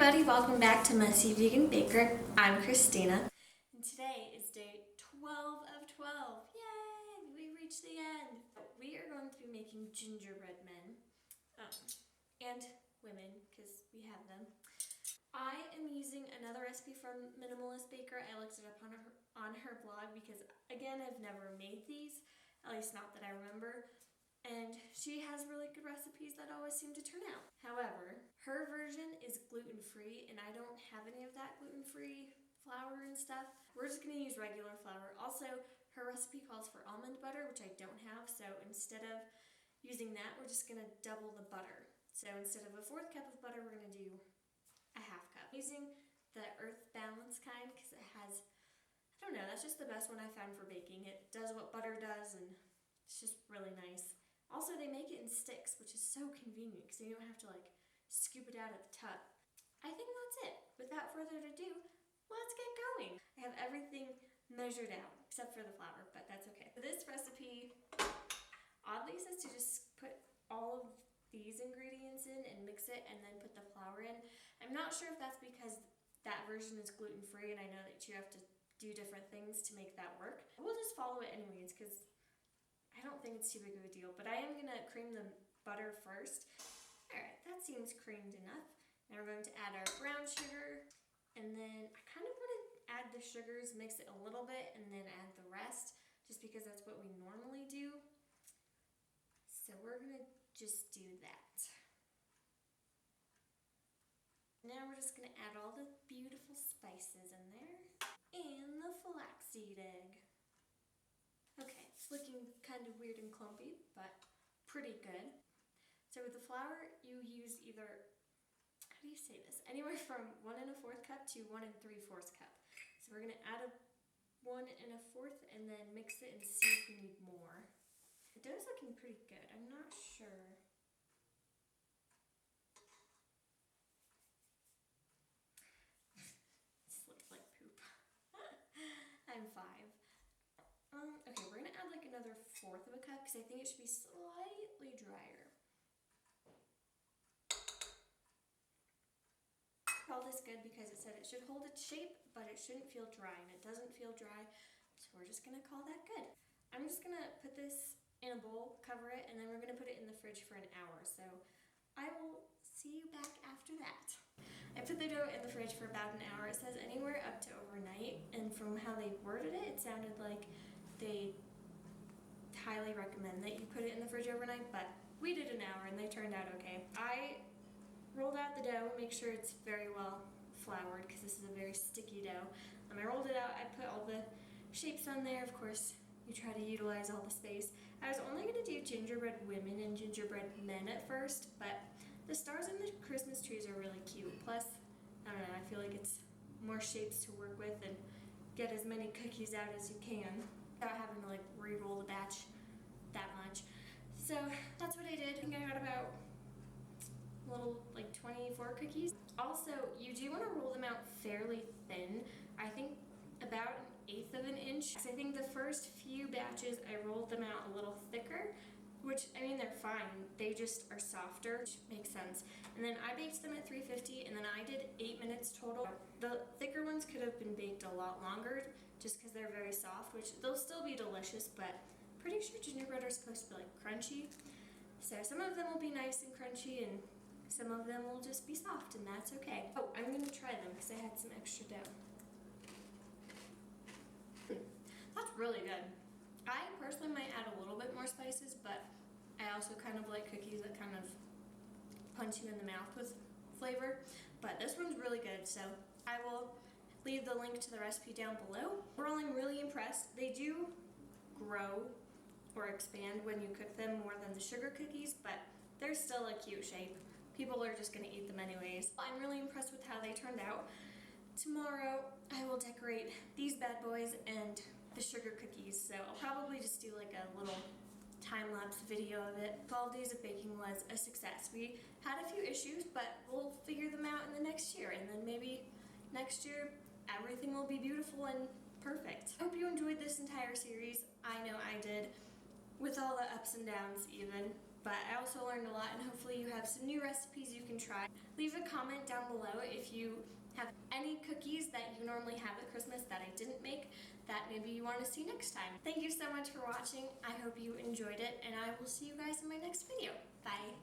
everybody, welcome back to Messy Vegan Baker. I'm Christina, and today is day 12 of 12. Yay! We reached the end. We are going to be making gingerbread men and women, because we have them. I am using another recipe from Minimalist Baker. I looked it up on her blog because, again, I've never made these, at least not that I remember. And she has really good recipes that always seem to turn out. However, her version is gluten-free, and I don't have any of that gluten-free flour and stuff. We're just going to use regular flour. Also, her recipe calls for almond butter, which I don't have, so instead of using that, we're just going to double the butter. So instead of a 1/4 cup of butter, we're going to do a 1/2 cup. I'm using the Earth Balance kind because it has, I don't know, that's just the best one I found for baking. It does what butter does, and it's just really nice. Also, they make it in sticks, which is so convenient because you don't have to like scoop it out at the top. I think that's it. Without further ado, let's get going. I have everything measured out except for the flour, but that's okay. This recipe oddly says to just put all of these ingredients in and mix it and then put the flour in. I'm not sure if that's because that version is gluten-free and I know that you have to do different things to make that work. We'll just follow it anyways because I don't think it's too big of a deal, but I am going to cream the butter first. Alright, that seems creamed enough. Now we're going to add our brown sugar, and then I kind of want to add the sugars, mix it a little bit, and then add the rest, just because that's what we normally do. So we're going to just do that. Now we're just going to add all the beautiful spices in there, and the flaxseed egg. Okay, it's looking kind of weird and clumpy, but pretty good. So with the flour, you use either, how do you say this? Anywhere from 1 1/4 cup to 1 3/4 cup. So we're gonna add a 1 1/4 and then mix it and see if we need more. The dough's looking pretty good. I'm not sure. This looks like poop. I'm 5. Okay, we're gonna add like another 1/4 of a cup because I think it should be slightly drier. All this good because it said it should hold its shape, but it shouldn't feel dry, and it doesn't feel dry, so we're just gonna call that good. I'm just gonna put this in a bowl, cover it, and then we're gonna put it in the fridge for an hour. So I will see you back after that. I put the dough in the fridge for about an hour. It says anywhere up to overnight, and from how they worded it, it sounded like they highly recommend that you put it in the fridge overnight, but we did an hour and they turned out okay. I rolled out the dough, make sure it's very well floured because this is a very sticky dough. I rolled it out, I put all the shapes on there. Of course, you try to utilize all the space. I was only going to do gingerbread women and gingerbread men at first, but the stars and the Christmas trees are really cute. Plus, I don't know, I feel like it's more shapes to work with and get as many cookies out as you can without having to like re-roll the batch that much. So that's what I did. I think I got about a little like 24 cookies. Also, you do want to roll them out fairly thin. I think about 1/8 of an inch. I think the first few batches I rolled them out a little thicker, which, I mean, they're fine. They just are softer, which makes sense. And then I baked them at 350, and then I did 8 minutes total. The thicker ones could have been baked a lot longer, just because they're very soft, which they'll still be delicious, but pretty sure gingerbread are supposed to be like crunchy. So some of them will be nice and crunchy, and some of them will just be soft, and that's okay. Oh, I'm going to try them because I had some extra dough. That's really good. I personally might add a little bit more spices, but I also kind of like cookies that kind of punch you in the mouth with flavor. But this one's really good, so I will leave the link to the recipe down below. Overall, I'm really impressed. They do grow or expand when you cook them more than the sugar cookies, but they're still a cute shape. People are just going to eat them anyways. I'm really impressed with how they turned out. Tomorrow, I will decorate these bad boys and the sugar cookies, so I'll probably just do like a little time-lapse video of it. 12 days of baking was a success. We had a few issues, but we'll figure them out in the next year, and then maybe next year everything will be beautiful and perfect. I hope you enjoyed this entire series. I know I did, with all the ups and downs even. but I also learned a lot, and hopefully you have some new recipes you can try. Leave a comment down below if you have any cookies that you normally have at Christmas that I didn't make that maybe you want to see next time. Thank you so much for watching. I hope you enjoyed it, and I will see you guys in my next video. Bye!